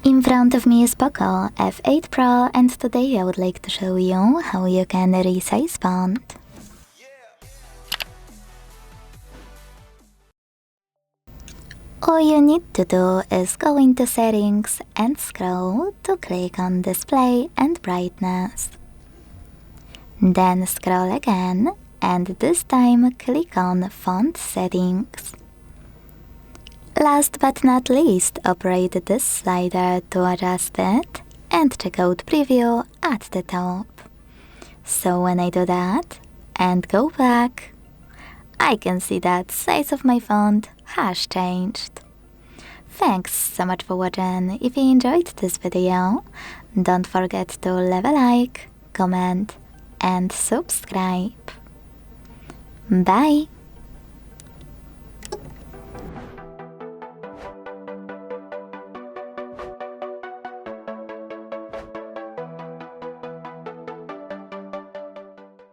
In front of me is POCO F8 Pro, and today I would like to show you how you can resize font. All you need to do is go into settings and scroll to click on display and brightness. Then scroll again and this time click on font settings. Last but not least, operate this slider to adjust it and check out preview at the top. So when I do that and go back, I can see that size of my font has changed. Thanks so much for watching. If you enjoyed this video, don't forget to leave a like, comment and subscribe. Bye!